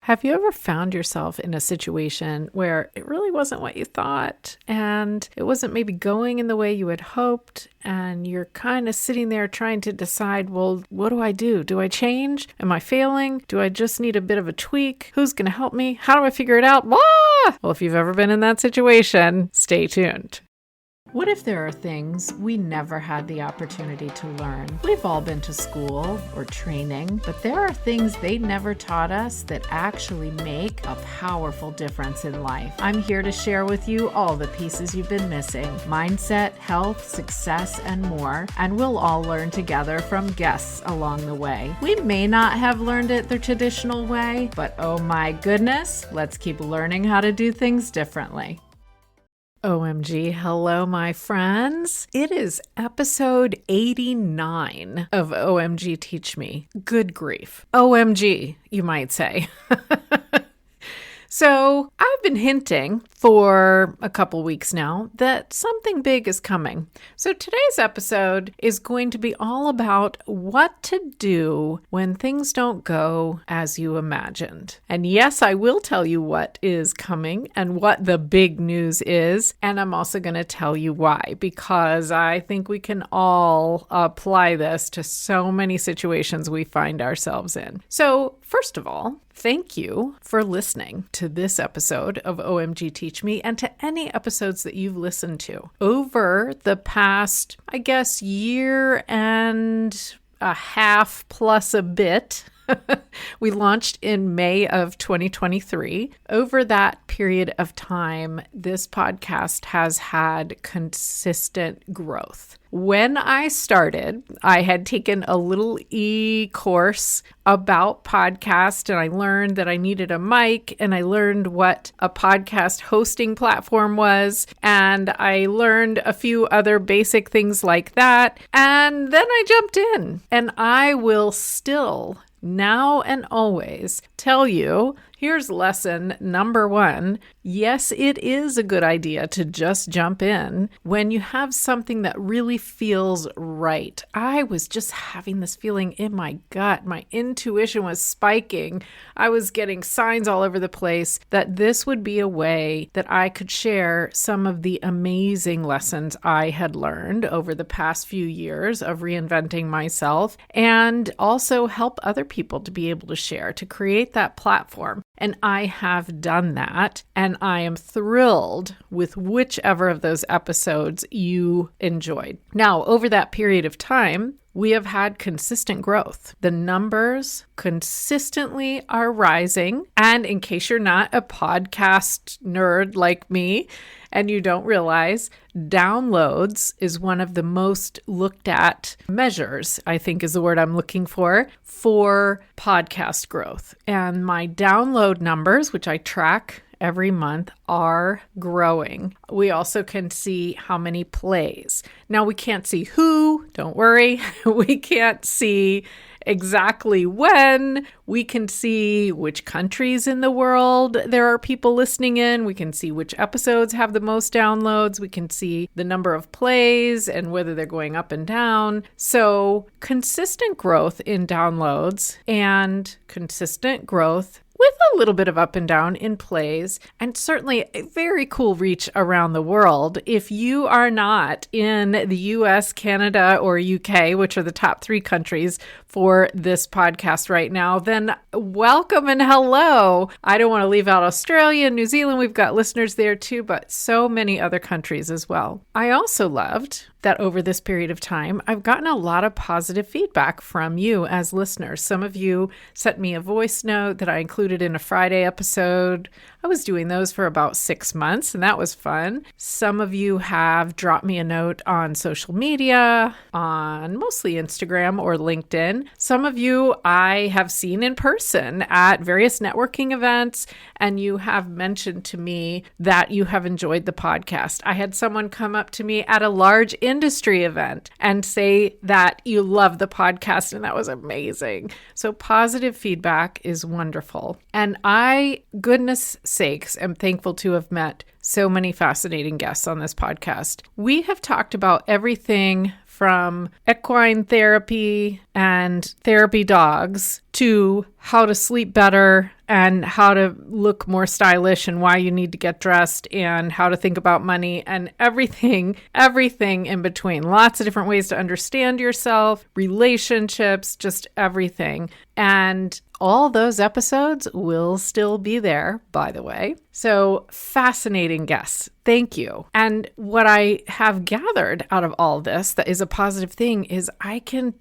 Have you ever found yourself in a situation where it really wasn't what you thought and it wasn't maybe going in the way you had hoped, and you're kind of sitting there trying to decide, well, what do I do? Do I change? Am I failing? Do I just need a bit of a tweak? Who's going to help me? How do I figure it out? Well, if you've ever been in that situation, stay tuned. What if there are things we never had the opportunity to learn? We've all been to school or training, but there are things they never taught us that actually make a powerful difference in life. I'm here to share with you all the pieces you've been missing: mindset, health, success, and more. And we'll all learn together from guests along the way. We may not have learned it the traditional way, but oh my goodness, let's keep learning how to do things differently. OMG, hello my friends. It is episode 89 of OMG Teach Me. Good grief. OMG, you might say. So I've been hinting for a couple weeks now that something big is coming. So today's episode is going to be all about what to do when things don't go as you imagined. And yes, I will tell you what is coming and what the big news is. And I'm also going to tell you why, because I think we can all apply this to so many situations we find ourselves in. So first of all, thank you for listening to this episode of OMG Teach Me and to any episodes that you've listened to. Over the past, I guess, year and a half plus a bit, we launched in May of 2023. Over that period of time, this podcast has had consistent growth. When I started, I had taken a little e-course about podcast, and I learned that I needed a mic, and I learned what a podcast hosting platform was, and I learned a few other basic things like that. And then I jumped in, and I will still now and always tell you, here's lesson number 1. Yes, it is a good idea to just jump in when you have something that really feels right. I was just having this feeling in my gut. My intuition was spiking. I was getting signs all over the place that this would be a way that I could share some of the amazing lessons I had learned over the past few years of reinventing myself, and also help other people to be able to share, to create that platform. And I have done that, and I am thrilled with whichever of those episodes you enjoyed. Now, over that period of time, we have had consistent growth. The numbers consistently are rising. And in case you're not a podcast nerd like me, and you don't realize, downloads is one of the most looked at measures, I think is the word I'm looking for podcast growth. And my download numbers, which I track every month, are growing. We also can see how many plays. Now, we can't see who, don't worry. We can't see exactly when. We can see which countries in the world there are people listening in. We can see which episodes have the most downloads. We can see the number of plays and whether they're going up and down. So consistent growth in downloads and consistent growth with a little bit of up and down in plays, and certainly a very cool reach around the world. If you are not in the US, Canada, or UK, which are the top 3 countries for this podcast right now, then welcome and hello. I don't want to leave out Australia and New Zealand. We've got listeners there too, but so many other countries as well. I also loved that over this period of time, I've gotten a lot of positive feedback from you as listeners. Some of you sent me a voice note that I included in a Friday episode. I was doing those for about 6 months, and that was fun. Some of you have dropped me a note on social media, on mostly Instagram or LinkedIn. Some of you I have seen in person at various networking events, and you have mentioned to me that you have enjoyed the podcast. I had someone come up to me at a large industry event and say that you love the podcast, and that was amazing. So positive feedback is wonderful. And I, goodness sakes, am thankful to have met so many fascinating guests on this podcast. We have talked about everything from equine therapy and therapy dogs to how to sleep better and how to look more stylish and why you need to get dressed and how to think about money and everything in between. Lots of different ways to understand yourself, relationships, just everything. And all those episodes will still be there, by the way. So fascinating guests. Thank you. And what I have gathered out of all this that is a positive thing is I can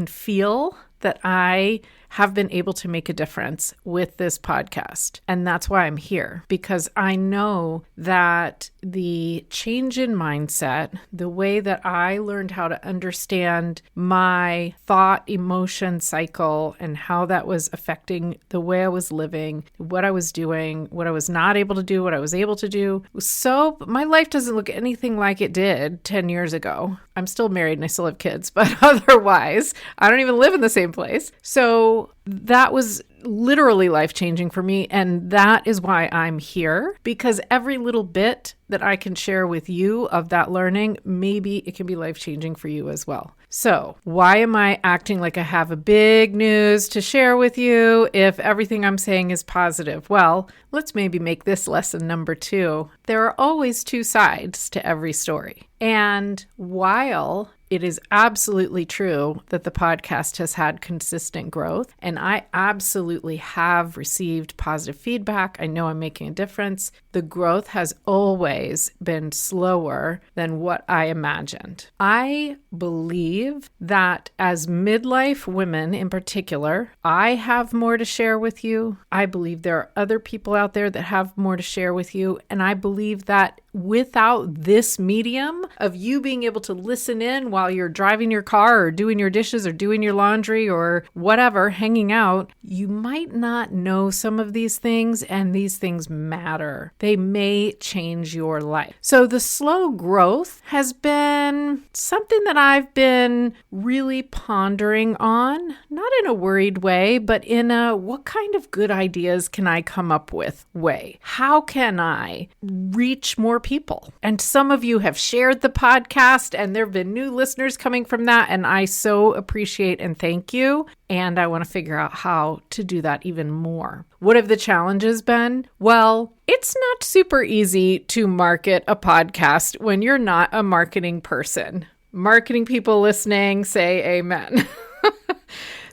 feel that I have been able to make a difference with this podcast. And that's why I'm here, because I know that the change in mindset, the way that I learned how to understand my thought, emotion cycle and how that was affecting the way I was living, what I was doing, what I was not able to do, what I was able to do. So my life doesn't look anything like it did 10 years ago. I'm still married and I still have kids, but otherwise, I don't even live in the same place. So that was literally life-changing for me. And that is why I'm here, because every little bit that I can share with you of that learning, maybe it can be life-changing for you as well. So why am I acting like I have a big news to share with you if everything I'm saying is positive? Well, let's maybe make this lesson number 2. There are always 2 sides to every story. And while it is absolutely true that the podcast has had consistent growth, and I absolutely have received positive feedback. I know I'm making a difference. The growth has always been slower than what I imagined. I believe that as midlife women in particular, I have more to share with you. I believe there are other people out there that have more to share with you. And I believe that without this medium of you being able to listen in while you're driving your car or doing your dishes or doing your laundry or whatever, hanging out, you might not know some of these things, and these things matter. They may change your life. So the slow growth has been something that I've been really pondering on, not in a worried way, but in a what kind of good ideas can I come up with way? How can I reach more people? And some of you have shared the podcast, and there have been new listeners coming from that, and I so appreciate and thank you. And I want to figure out how to do that even more. What have the challenges been? Well, it's not super easy to market a podcast when you're not a marketing person. Marketing people listening, say amen.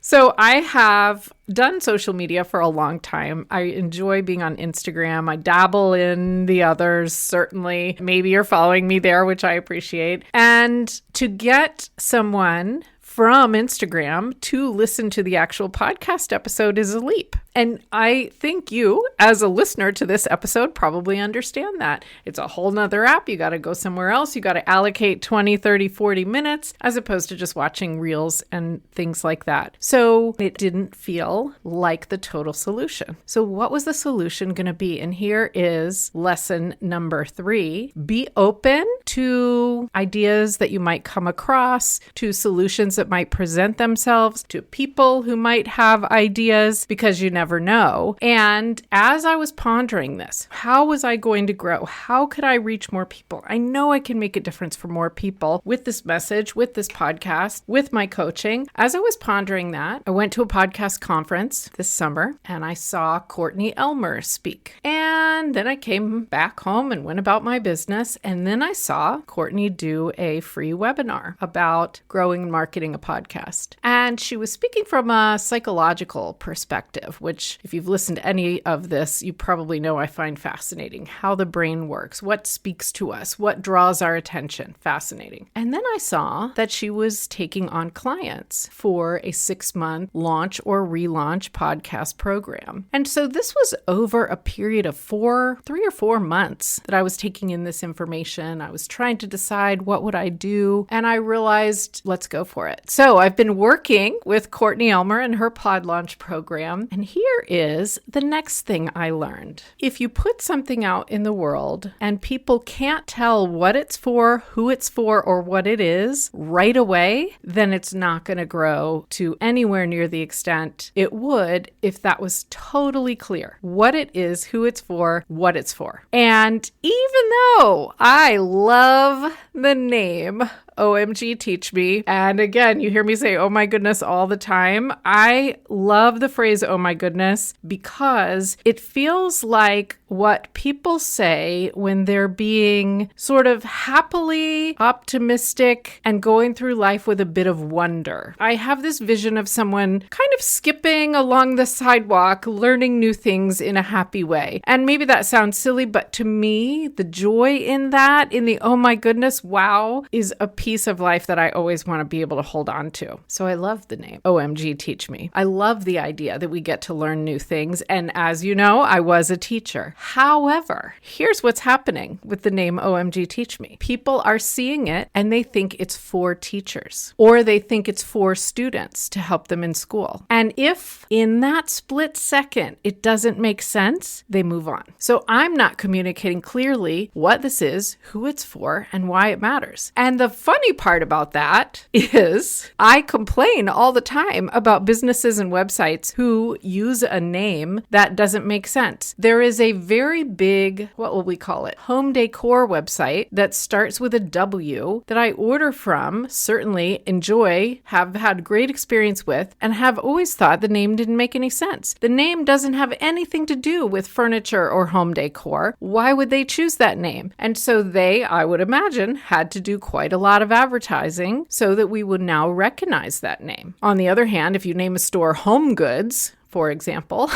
So I have done social media for a long time. I enjoy being on Instagram. I dabble in the others, certainly. Maybe you're following me there, which I appreciate. And to get someone from Instagram to listen to the actual podcast episode is a leap. And I think you, as a listener to this episode, probably understand that. It's a whole nother app. You got to go somewhere else. You got to allocate 20, 30, 40 minutes as opposed to just watching reels and things like that. So it didn't feel like the total solution. So what was the solution going to be? And here is lesson number 3. Be open to ideas that you might come across, to solutions that might present themselves, to people who might have ideas, because you never know. And as I was pondering this, how was I going to grow? How could I reach more people? I know I can make a difference for more people with this message, with this podcast, with my coaching. As I was pondering that, I went to a podcast conference this summer and I saw Courtney Elmer speak. And then I came back home and went about my business. And then I saw Courtney do a free webinar about growing and marketing a podcast. And she was speaking from a psychological perspective, which if you've listened to any of this, you probably know I find fascinating. How the brain works, what speaks to us, what draws our attention. Fascinating. And then I saw that she was taking on clients for a 6-month launch or relaunch podcast program. And so this was over a period of 3 or 4 months that I was taking in this information. I was trying to decide what would I do. And I realized, let's go for it. So I've been working with Courtney Elmer and her pod launch program. And here is the next thing I learned. If you put something out in the world and people can't tell what it's for, who it's for, or what it is right away, then it's not going to grow to anywhere near the extent it would if that was totally clear. What it is, who it's for, what it's for. And even though I love the name OMG Teach Me. And again, you hear me say, oh my goodness, all the time. I love the phrase, oh my goodness, because it feels like what people say when they're being sort of happily optimistic and going through life with a bit of wonder. I have this vision of someone kind of skipping along the sidewalk, learning new things in a happy way. And maybe that sounds silly, but to me, the joy in that, in the oh my goodness, wow, is a piece of life that I always want to be able to hold on to. So I love the name OMG Teach Me. I love the idea that we get to learn new things. And as you know, I was a teacher. However, here's what's happening with the name OMG Teach Me. People are seeing it and they think it's for teachers, or they think it's for students to help them in school. And if in that split second it doesn't make sense, they move on. So I'm not communicating clearly what this is, who it's for, and why it matters. And the funny part about that is I complain all the time about businesses and websites who use a name that doesn't make sense. There is a very big, what will we call it, home decor website that starts with a W that I order from, certainly enjoy, have had great experience with, and have always thought the name didn't make any sense. The name doesn't have anything to do with furniture or home decor. Why would they choose that name? And so they, I would imagine, had to do quite a lot of advertising so that we would now recognize that name. On the other hand, if you name a store Home Goods, for example,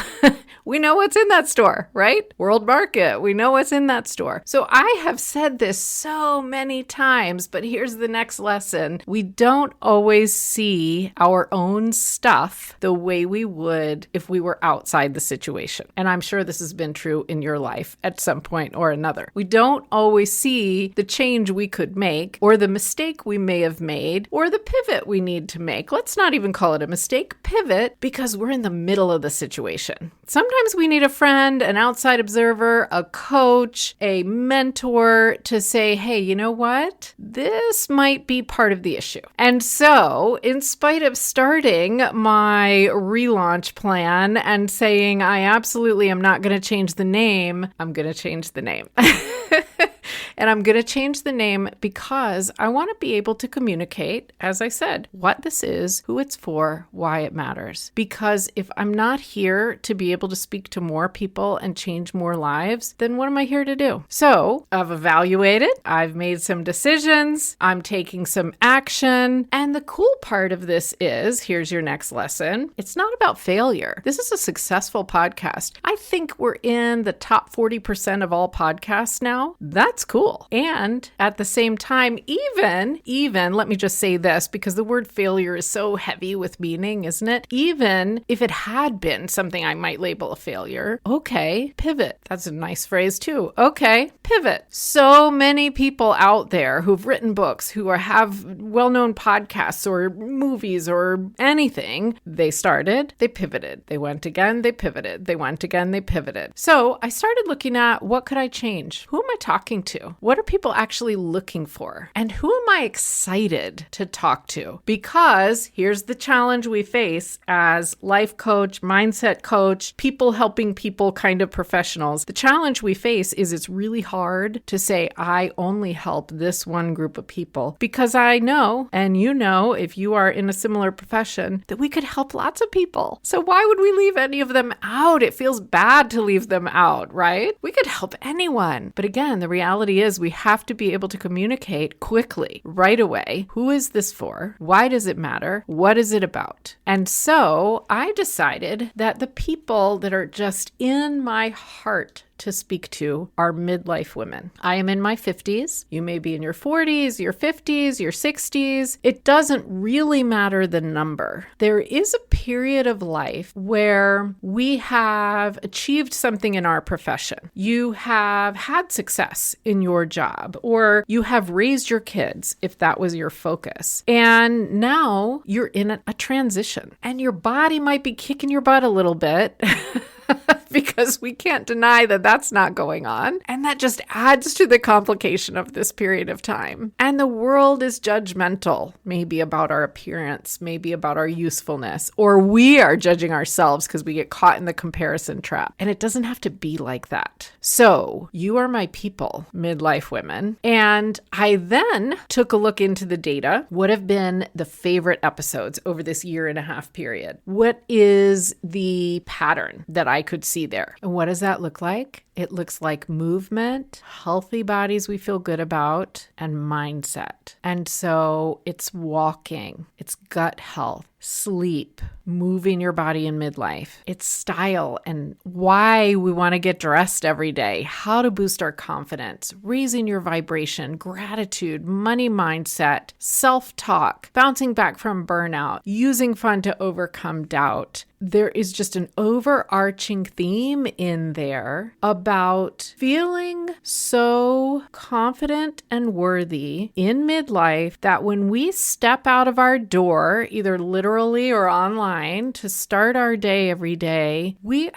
we know what's in that store, right? World Market, we know what's in that store. So I have said this so many times, but here's the next lesson. We don't always see our own stuff the way we would if we were outside the situation. And I'm sure this has been true in your life at some point or another. We don't always see the change we could make, or the mistake we may have made, or the pivot we need to make. Let's not even call it a mistake, pivot, because we're in the middle of the situation. Sometimes we need a friend, an outside observer, a coach, a mentor to say, hey, you know what? This might be part of the issue. And so, in spite of starting my relaunch plan and saying I absolutely am not going to change the name, I'm going to change the name. And I'm going to change the name because I want to be able to communicate, as I said, what this is, who it's for, why it matters. Because if I'm not here to be able to speak to more people and change more lives, then what am I here to do? So I've evaluated, I've made some decisions, I'm taking some action. And the cool part of this is, here's your next lesson, it's not about failure. This is a successful podcast. I think we're in the top 40% of all podcasts now. That's cool. And at the same time, even, let me just say this, because the word failure is so heavy with meaning, isn't it? Even if it had been something I might label a failure, okay, pivot. That's a nice phrase too. Okay, pivot. So many people out there who've written books, who have well-known podcasts or movies or anything, they started, they pivoted. They went again, they pivoted. They went again, they pivoted. So I started looking at what could I change? Who am I talking to? What are people actually looking for? And who am I excited to talk to? Because here's the challenge we face as life coach, mindset coach, people helping people kind of professionals. The challenge we face is it's really hard to say, I only help this one group of people, because I know, and you know, if you are in a similar profession, that we could help lots of people. So why would we leave any of them out? It feels bad to leave them out, right? We could help anyone. But again, the reality is we have to be able to communicate quickly, right away. Who is this for? Why does it matter? What is it about? And so I decided that the people that are just in my heart to speak to are midlife women. I am in my 50s. You may be in your 40s, your 50s, your 60s. It doesn't really matter the number. There is a period of life where we have achieved something in our profession. You have had success in your job, or you have raised your kids, if that was your focus. And now you're in a transition, and your body might be kicking your butt a little bit. because we can't deny that that's not going on. And that just adds to the complication of this period of time. And the world is judgmental, maybe about our appearance, maybe about our usefulness, or we are judging ourselves because we get caught in the comparison trap. And it doesn't have to be like that. So you are my people, midlife women. And I then took a look into the data. What have been the favorite episodes over this 1.5 year period? What is the pattern that I could see there? And what does that look like? It looks like movement, healthy bodies we feel good about, and mindset. And so it's walking, it's gut health, sleep, moving your body in midlife. It's style and why we want to get dressed every day, how to boost our confidence, raising your vibration, gratitude, money mindset, self-talk, bouncing back from burnout, using fun to overcome doubt. There is just an overarching theme in there about feeling so confident and worthy in midlife that when we step out of our door, either literally or online, to start our day every day, we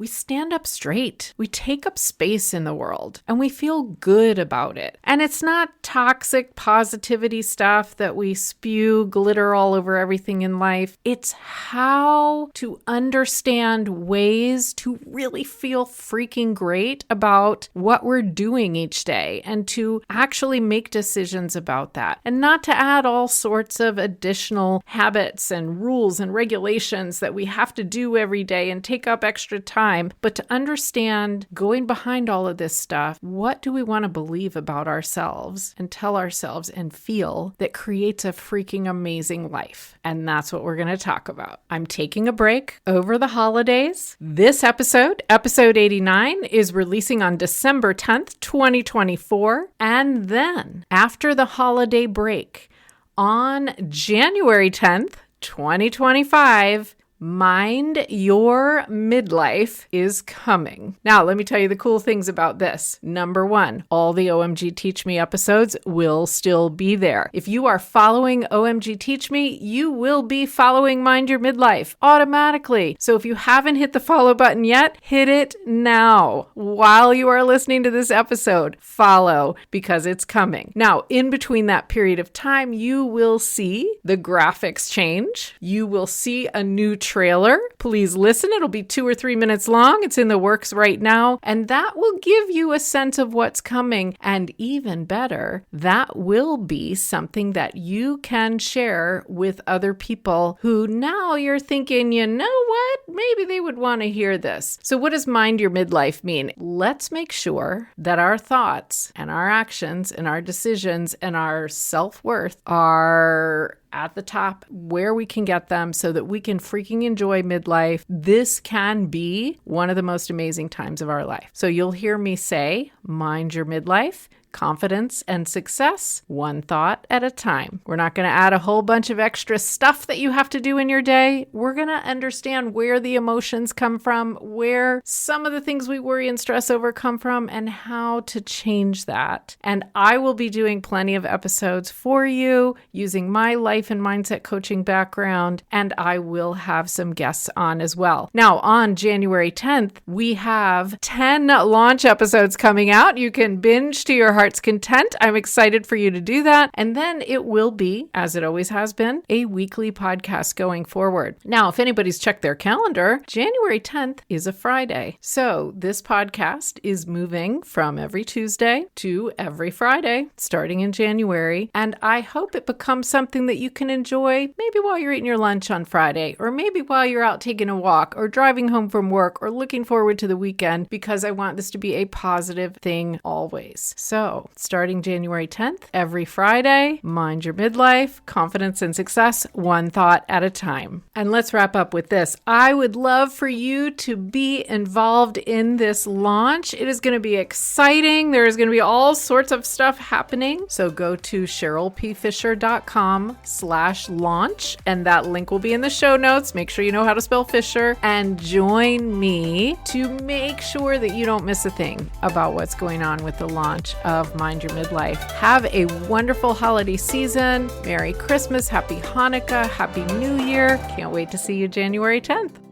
stand up straight. We take up space in the world and we feel good about it. And it's not toxic positivity stuff that we spew glitter all over everything in life. It's how to understand ways to really feel freaking great about what we're doing each day and to actually make decisions about that and not to add all sorts of additional habits and rules and regulations that we have to do every day and take up extra time, but to understand going behind all of this stuff, what do we want to believe about ourselves and tell ourselves and feel that creates a freaking amazing life. And that's what we're going to talk about. I'm taking a break over the holidays. This episode 89, is releasing on December 10th, 2024. And then after the holiday break, on January 10th, 2025, Mind Your Midlife is coming. Now, let me tell you the cool things about this. Number 1, all the OMG Teach Me episodes will still be there. If you are following OMG Teach Me, you will be following Mind Your Midlife automatically. So if you haven't hit the follow button yet, hit it now. While you are listening to this episode, follow because it's coming. Now, in between that period of time, you will see the graphics change. You will see a new trailer. Please listen. It'll be 2 or 3 minutes long. It's in the works right now. And that will give you a sense of what's coming. And even better, that will be something that you can share with other people who now you're thinking, you know what? Maybe they would want to hear this. So what does Mind Your Midlife mean? Let's make sure that our thoughts and our actions and our decisions and our self-worth are at the top where we can get them so that we can freaking enjoy midlife. This can be one of the most amazing times of our life. So you'll hear me say, mind your midlife. Confidence and success, one thought at a time. We're not going to add a whole bunch of extra stuff that you have to do in your day. We're going to understand where the emotions come from, where some of the things we worry and stress over come from, and how to change that. And I will be doing plenty of episodes for you using my life and mindset coaching background, and I will have some guests on as well. Now, on January 10th, we have 10 launch episodes coming out. You can binge to your heart's content. I'm excited for you to do that. And then it will be, as it always has been, a weekly podcast going forward. Now, if anybody's checked their calendar, January 10th is a Friday. So this podcast is moving from every Tuesday to every Friday, starting in January. And I hope it becomes something that you can enjoy maybe while you're eating your lunch on Friday, or maybe while you're out taking a walk or driving home from work or looking forward to the weekend, because I want this to be a positive thing always. So starting January 10th, every Friday, Mind Your Midlife, confidence and success, one thought at a time. And let's wrap up with this. I would love for you to be involved in this launch. It is going to be exciting. There is going to be all sorts of stuff happening. So go to CherylPFisher.com/launch, and that link will be in the show notes. Make sure you know how to spell Fisher and join me to make sure that you don't miss a thing about what's going on with the launch of Mind Your Midlife. Have a wonderful holiday season. Merry Christmas, Happy Hanukkah, Happy New Year. Can't wait to see you January 10th.